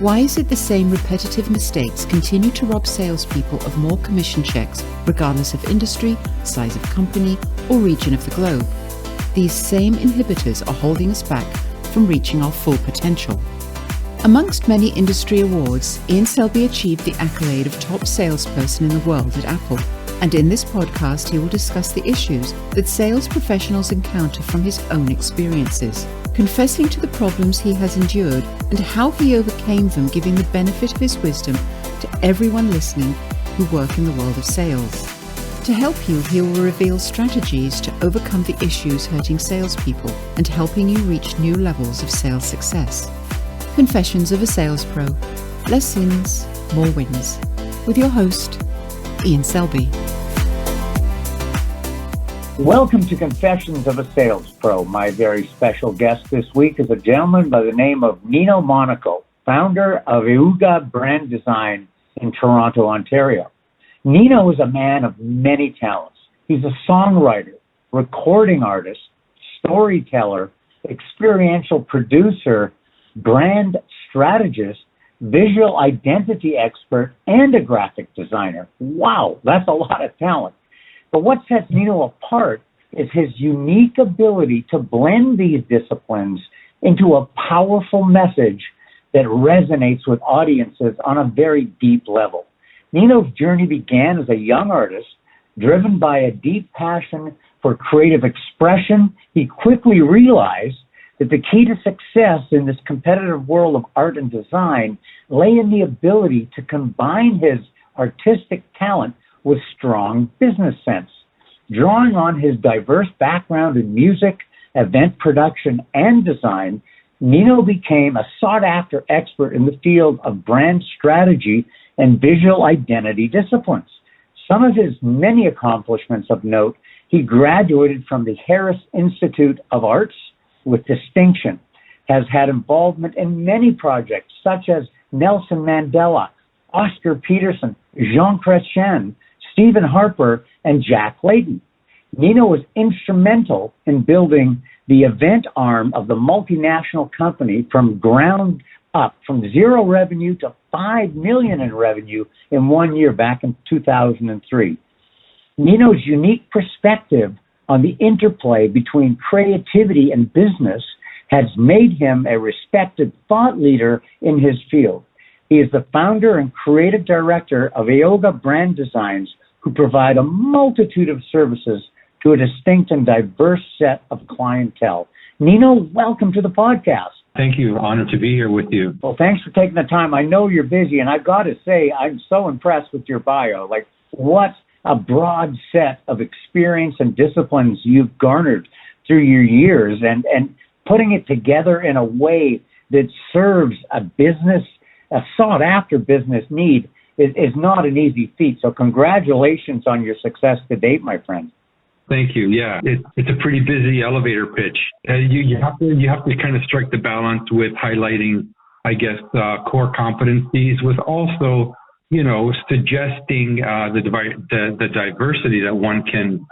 Why is it the same repetitive mistakes continue to rob salespeople of more commission checks, regardless of industry, size of company, or region of the globe? These same inhibitors are holding us back from reaching our full potential. Amongst many industry awards, Ian Selbie achieved the accolade of top salesperson in the world at Apple. And in this podcast, he will discuss the issues that sales professionals encounter from his own experiences, confessing to the problems he has endured and how he overcame them, giving the benefit of his wisdom to everyone listening who work in the world of sales. To help you, he will reveal strategies to overcome the issues hurting salespeople and helping you reach new levels of sales success. Confessions of a Sales Pro. Less sins, more wins. With your host, Ian Selbie. Welcome to Confessions of a Sales Pro. My very special guest this week is a gentleman by the name of Nino Monaco, founder of Euga Brand Design in Toronto, Ontario. Nino is a man of many talents. He's a songwriter, recording artist, storyteller, experiential producer, brand strategist, visual identity expert, and a graphic designer. Wow, that's a lot of talent. But what sets Nino apart is his unique ability to blend these disciplines into a powerful message that resonates with audiences on a very deep level. Nino's journey began as a young artist, driven by a deep passion for creative expression. He quickly realized that the key to success in this competitive world of art and design lay in the ability to combine his artistic talent with strong business sense. Drawing on his diverse background in music, event production, and design, Nino became a sought-after expert in the field of brand strategy and visual identity disciplines. Some of his many accomplishments of note: he graduated from the Harris Institute of Arts with distinction, has had involvement in many projects such as Nelson Mandela, Oscar Peterson, Jean Chrétien, Stephen Harper, and Jack Layton. Nino was instrumental in building the event arm of the multinational company from ground up, from zero revenue to $5 million in revenue in 1 year back in 2003. Nino's unique perspective on the interplay between creativity and business has made him a respected thought leader in his field. He is the founder and creative director of Euga Brand Designs, who provide a multitude of services to a distinct and diverse set of clientele. Nino, welcome to the podcast. Thank you. Honored to be here with you. Well, thanks for taking the time. I know you're busy, and I've got to say, I'm so impressed with your bio. Like, what a broad set of experience and disciplines you've garnered through your years, and putting it together in a way that serves a business, a sought-after business need is not an easy feat. So congratulations on your success to date, my friend. Thank you. Yeah, it's a pretty busy elevator pitch. You have to kind of strike the balance with highlighting, I guess, core competencies, with also, suggesting the diversity that one can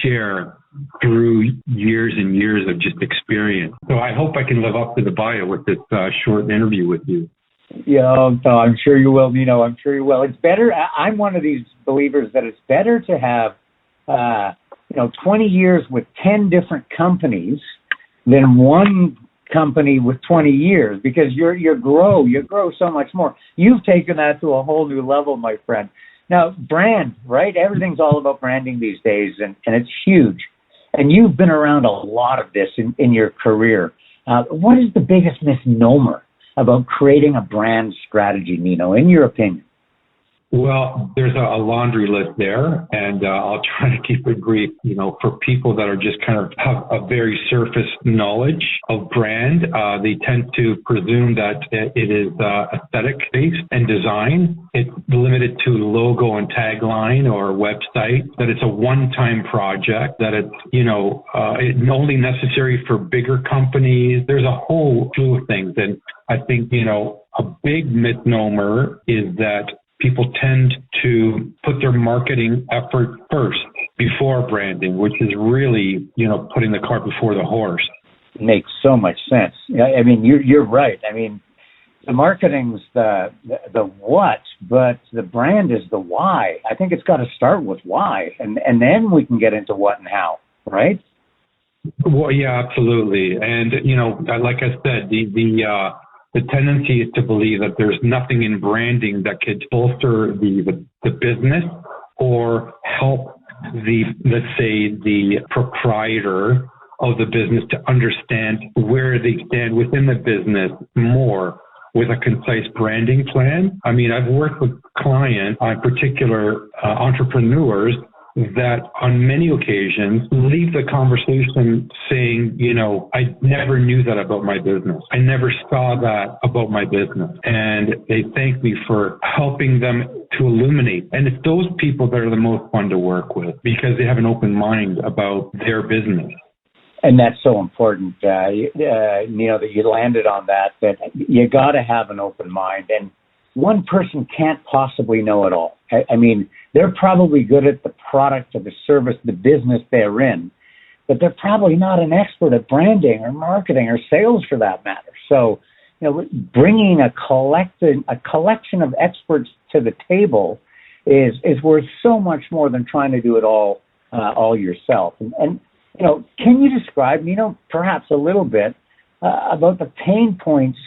share through years and years of just experience. So I hope I can live up to the bio with this short interview with you. Yeah, I'm sure you will, Nino. I'm sure you will. It's better. I'm one of these believers that it's better to have, 20 years with 10 different companies than one company with 20 years, because you grow so much more. You've taken that to a whole new level, my friend. Now, brand, right? Everything's all about branding these days, and it's huge. And you've been around a lot of this in your career. What is the biggest misnomer about creating a brand strategy, Nino, in your opinion? Well, there's a laundry list there, and I'll try to keep it brief. For people that are just kind of have a very surface knowledge of brand, they tend to presume that it is aesthetic-based and design. It's limited to logo and tagline or website, that it's a one-time project, that it's, it's only necessary for bigger companies. There's a whole slew of things. And I think, a big misnomer is that people tend to put their marketing effort first before branding, which is really, putting the cart before the horse. Makes so much sense. I mean, you're right. I mean, the marketing's the what, but the brand is the why. I think it's got to start with why, and then we can get into what and how, right? Well, yeah, absolutely. And, like I said, the tendency is to believe that there's nothing in branding that could bolster the business or help let's say, the proprietor of the business to understand where they stand within the business more with a concise branding plan. I mean, I've worked with clients, in particular entrepreneurs, that on many occasions leave the conversation saying, I never knew that about my business. I never saw that about my business. And they thank me for helping them to illuminate. And it's those people that are the most fun to work with because they have an open mind about their business. And that's so important, Nino, that you landed on that you got to have an open mind. And one person can't possibly know it all. I mean, they're probably good at the product or the service, the business they're in, but they're probably not an expert at branding or marketing or sales for that matter. So, bringing a collection of experts to the table is worth so much more than trying to do it all yourself. And can you describe, perhaps a little bit about the pain points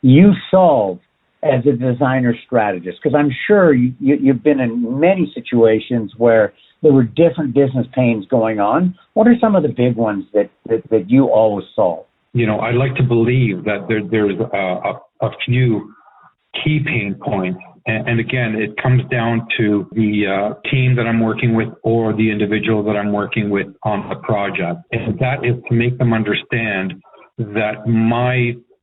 you solve as a designer strategist? Because I'm sure you've been in many situations where there were different business pains going on. What are some of the big ones that you always solve? I'd like to believe that there's a few key pain points. And again, it comes down to the team that I'm working with or the individual that I'm working with on the project. And that is to make them understand that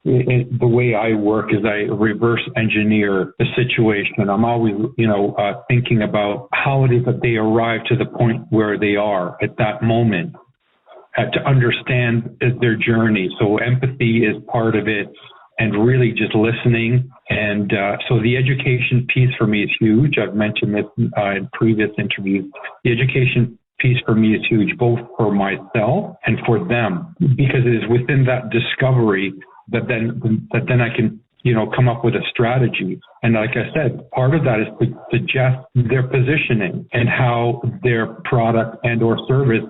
the way I work is I reverse engineer the situation. I'm always, thinking about how it is that they arrive to the point where they are at that moment, to understand their journey. So empathy is part of it, and really just listening. And so the education piece for me is huge. I've mentioned this in previous interviews. The education piece for me is huge, both for myself and for them, because it is within that discovery that then I can, come up with a strategy. And like I said, part of that is to suggest their positioning and how their product and or service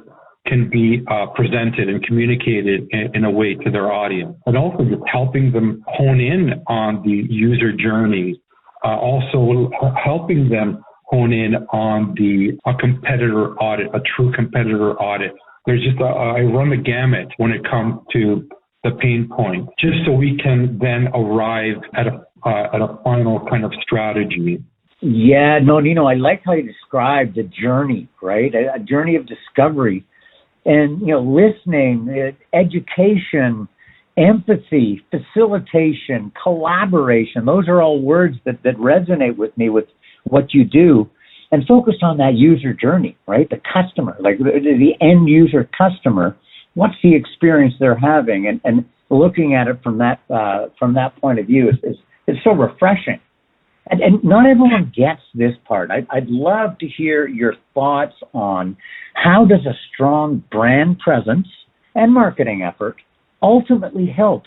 can be presented and communicated in a way to their audience. And also just helping them hone in on the user journey, also helping them hone in on a competitor audit, a true competitor audit. There's just I run the gamut when it comes to the pain point, just so we can then arrive at a final kind of strategy. Yeah, no, Nino, I like how you described the journey, right? A journey of discovery. And, listening, education, empathy, facilitation, collaboration, those are all words that resonate with me with what you do. And focused on that user journey, right? The customer, like the end user customer, what's the experience they're having? And looking at it from that point of view is so refreshing. And not everyone gets this part. I'd love to hear your thoughts on how does a strong brand presence and marketing effort ultimately help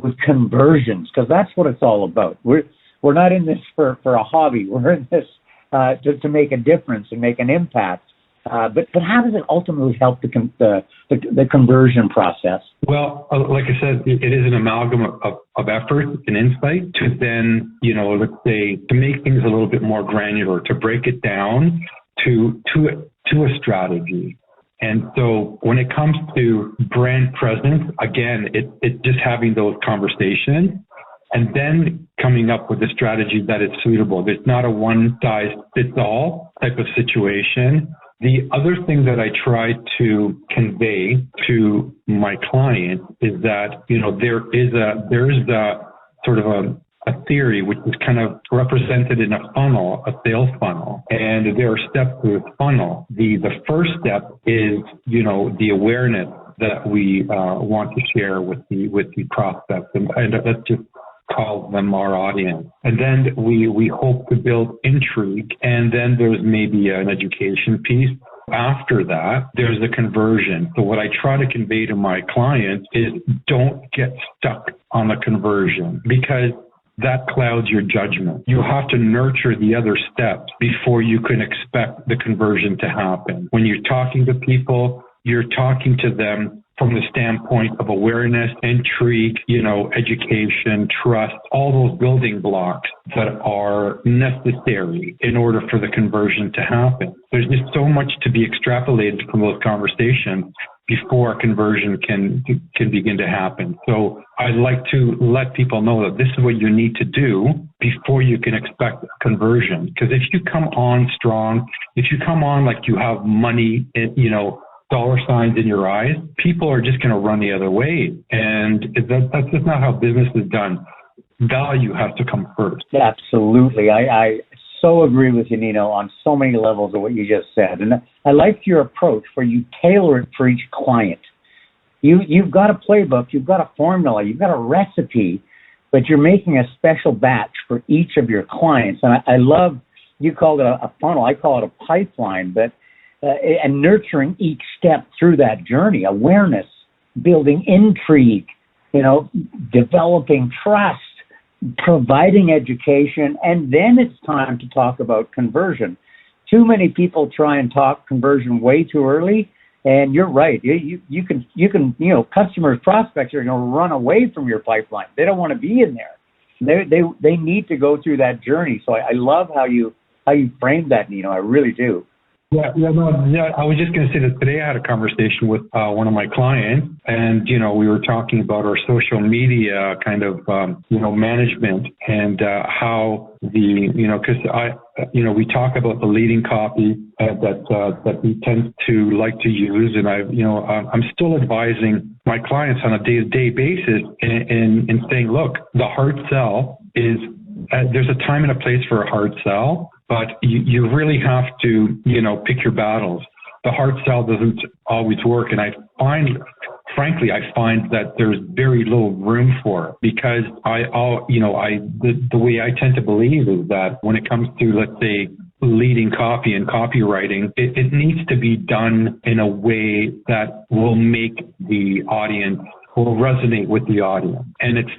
with conversions, because that's what it's all about. We're not in this for a hobby. We're in this to make a difference and make an impact. But how does it ultimately help the conversion process? Well, like I said, it is an amalgam of effort and insight to then, let's say, to make things a little bit more granular, to break it down to a strategy. And so when it comes to brand presence, again, it's just having those conversations and then coming up with a strategy that is suitable. There's not a one-size-fits-all type of situation. The other thing that I try to convey to my client is that, there is a sort of a theory which is kind of represented in a funnel, a sales funnel, and there are steps to this funnel. The first step is, the awareness that we want to share with the prospects, and let's just call them our audience. And then we hope to build intrigue, and then there's maybe an education piece. After that, there's the conversion. So what I try to convey to my clients is don't get stuck on the conversion, because that clouds your judgment. You have to nurture the other steps before you can expect the conversion to happen. When you're talking to people, you're talking to them from the standpoint of awareness, intrigue, education, trust, all those building blocks that are necessary in order for the conversion to happen. There's just so much to be extrapolated from those conversations before a conversion can begin to happen. So I like to let people know that this is what you need to do before you can expect a conversion. Because if you come on strong, if you come on like you have money, dollar signs in your eyes, people are just going to run the other way. And that's just not how business is done. Value has to come first. Absolutely. I so agree with you, Nino, on so many levels of what you just said. And I like your approach where you tailor it for each client. You've got a playbook, you've got a formula, you've got a recipe, but you're making a special batch for each of your clients. And I love, you called it a funnel, I call it a pipeline, but and nurturing each step through that journey, awareness, building intrigue, developing trust, providing education, and then it's time to talk about conversion. Too many people try and talk conversion way too early, and you're right. You can customers, prospects are going to run away from your pipeline. They don't want to be in there. They need to go through that journey. So I love how you framed that, Nino. I really do. Yeah. I was just going to say that today I had a conversation with one of my clients, and we were talking about our social media kind of management and how because we talk about the leading copy that we tend to like to use, and I'm still advising my clients on a day-to-day basis in saying, look, the hard sell is there's a time and a place for a hard sell. But you really have to, pick your battles. The hard sell doesn't always work. And I find that there's very little room for it because the way I tend to believe is that when it comes to, let's say, leading copy and copywriting, it needs to be done in a way that will make the audience, will resonate with the audience. And it's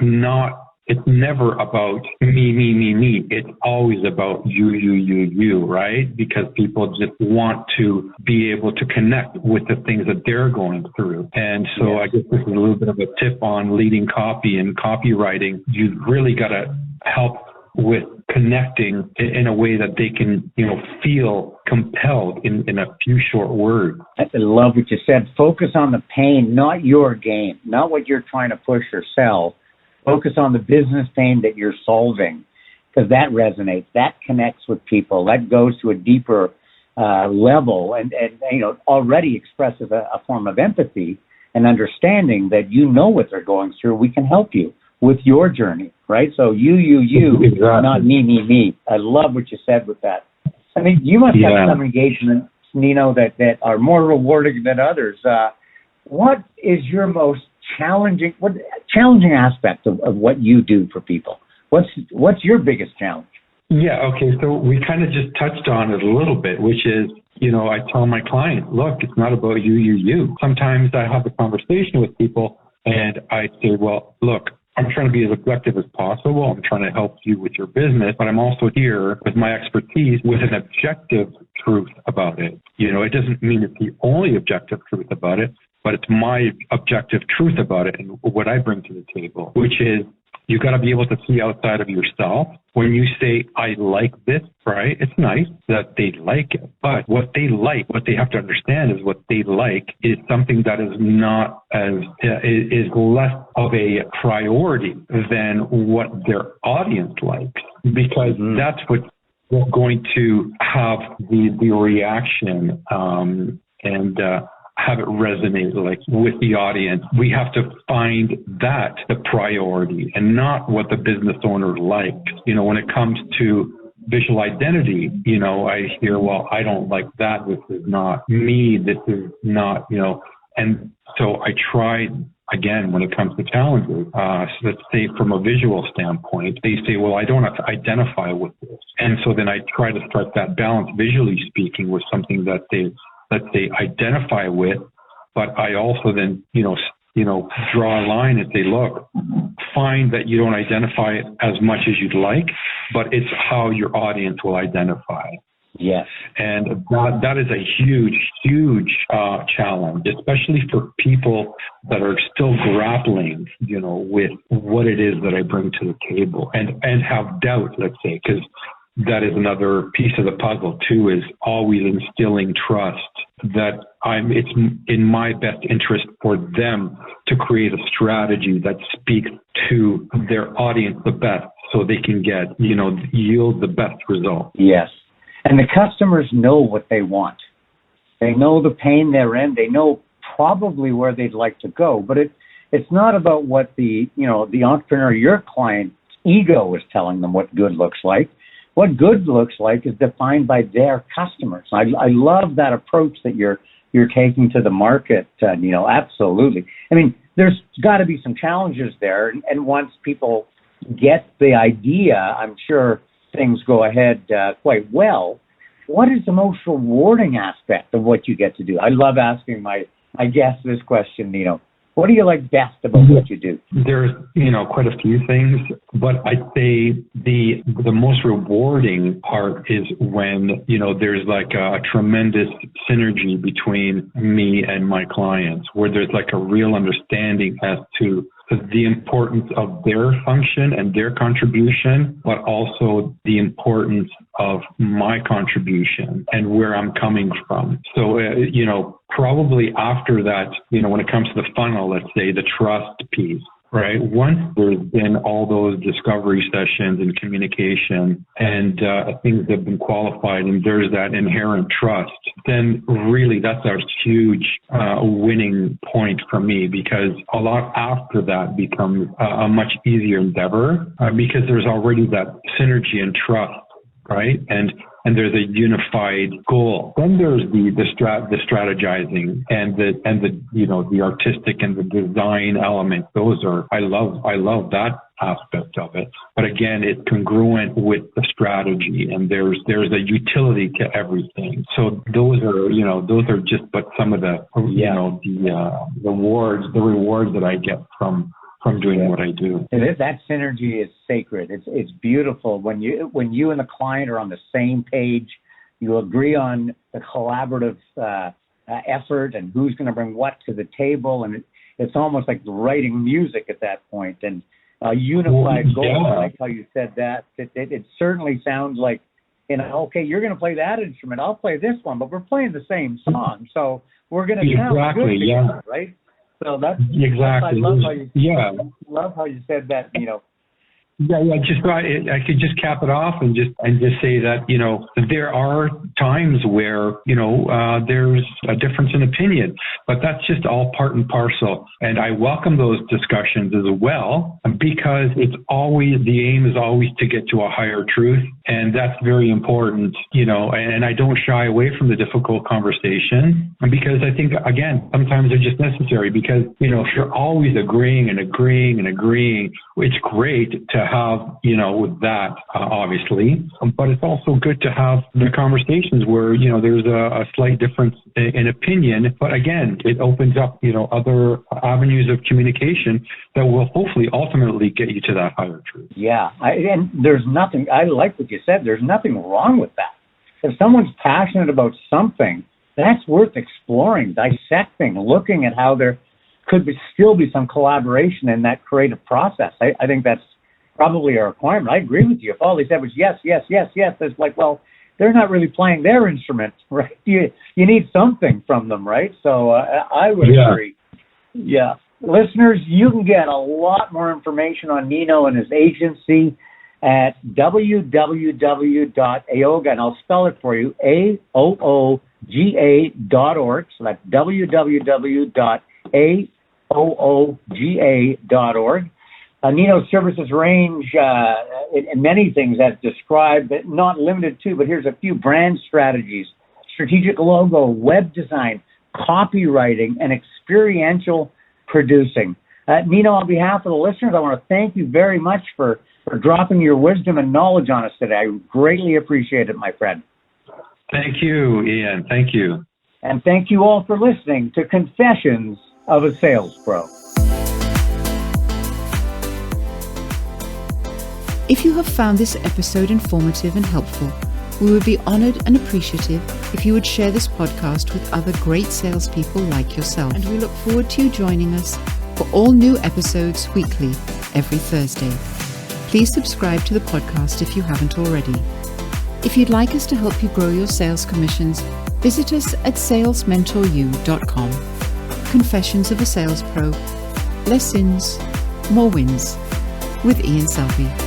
never about me. It's always about you, right? Because people just want to be able to connect with the things that they're going through. And so I guess this is a little bit of a tip on leading copy and copywriting. You really got to help with connecting in a way that they can, feel compelled in a few short words. I love what you said. Focus on the pain, not your game, not what you're trying to push or sell. Focus on the business pain that you're solving, because that resonates, that connects with people, that goes to a deeper level, and already expresses a form of empathy and understanding that what they're going through. We can help you with your journey, right? So you, exactly. Not me. I love what you said with that. I mean, you must have some engagements, Nino, that are more rewarding than others. What is your most challenging aspect of what you do for people? What's your biggest challenge? Yeah, okay, so we kind of just touched on it a little bit, which is, I tell my client, look, it's not about you. Sometimes I have a conversation with people and I say, well, look, I'm trying to be as objective as possible. I'm trying to help you with your business, but I'm also here with my expertise with an objective truth about it. It doesn't mean it's the only objective truth about it, but it's my objective truth about it and what I bring to the table, which is you got to be able to see outside of yourself. When you say, I like this, right? It's nice that they like it, but what they have to understand is what they like is something that is not is less of a priority than what their audience likes, because that's what's going to have the reaction and have it resonate with the audience. We have to find that the priority and not what the business owner likes. When it comes to visual identity, I hear, well, I don't like that. This is not me. This is not, and so I try. Again, when it comes to challenges, so let's say from a visual standpoint, they say, well, I don't have to identify with this. And so then I try to strike that balance, visually speaking, with something that they identify with, but I also then, draw a line and say, look, find that you don't identify it as much as you'd like, but it's how your audience will identify. Yes. And that is a huge challenge, especially for people that are still grappling, with what it is that I bring to the table and have doubt, let's say, because that is another piece of the puzzle too, is always instilling trust that it's in my best interest for them to create a strategy that speaks to their audience the best so they can get, yield the best result. Yes. And the customers know what they want. They know the pain they're in. They know probably where they'd like to go. But it's not about what the entrepreneur, your client's ego is telling them what good looks like. What good looks like is defined by their customers. I love that approach that you're taking to the market, Nino. Absolutely. I mean, there's got to be some challenges there. And once people get the idea, I'm sure things go ahead quite well. What is the most rewarding aspect of what you get to do? I love asking my guests this question, Nino. What do you like best about what you do? There's, quite a few things, but I'd say the most rewarding part is when, there's like a tremendous synergy between me and my clients, where there's like a real understanding as to the importance of their function and their contribution, but also the importance of my contribution and where I'm coming from. So, probably after that, when it comes to the funnel, let's say the trust piece, right? Once there's been all those discovery sessions and communication and things have been qualified and there's that inherent trust, then really that's a huge winning point for me, because a lot after that becomes a much easier endeavor because there's already that synergy and trust, right? And there's a unified goal. Then there's the strategizing and the artistic and the design element. Those are I love that aspect of it. But again, it's congruent with the strategy, and there's a utility to everything. So those are just but some of the rewards that I get from doing what I do. That synergy is sacred. It's beautiful when you and the client are on the same page. You agree on the collaborative effort and who's going to bring what to the table, and it's almost like writing music at that point. And a unified goal. Yeah. I like how you said that. It certainly sounds like, okay, you're going to play that instrument, I'll play this one, but we're playing the same song, so we're going to sound good together, right? So that's exactly. Love how you said that, Yeah. Just I could just cap it off and just say that there are times where there's a difference in opinion, but that's just all part and parcel. And I welcome those discussions as well, because the aim is always to get to a higher truth, and that's very important. And I don't shy away from the difficult conversation, because I think again sometimes they're just necessary. Because if you're always agreeing, it's great to have, with that, obviously, but it's also good to have the conversations where, there's a slight difference in opinion, but again, it opens up, other avenues of communication that will hopefully ultimately get you to that higher truth. Yeah. And there's nothing, I like what you said, there's nothing wrong with that. If someone's passionate about something, that's worth exploring, dissecting, looking at how there could still be some collaboration in that creative process. I think that's probably a requirement. I agree with you. If all they said was yes, it's like, well, they're not really playing their instrument, right? You need something from them, right? So I would agree. Yeah. Listeners, you can get a lot more information on Nino and his agency at www.aooga, and I'll spell it for you, AOOGA.org. So that's www.aooga.org. Nino's services range in many things as described, but not limited to, but here's a few: brand strategies, strategic logo, web design, copywriting, and experiential producing. Nino, on behalf of the listeners, I want to thank you very much for dropping your wisdom and knowledge on us today. I greatly appreciate it, my friend. Thank you, Ian. Thank you. And thank you all for listening to Confessions of a Sales Pro. If you have found this episode informative and helpful, we would be honored and appreciative if you would share this podcast with other great salespeople like yourself. And we look forward to you joining us for all new episodes weekly, every Thursday. Please subscribe to the podcast if you haven't already. If you'd like us to help you grow your sales commissions, visit us at salesmentoryou.com. Confessions of a Sales Pro. Less sins, more wins. With Ian Selbie.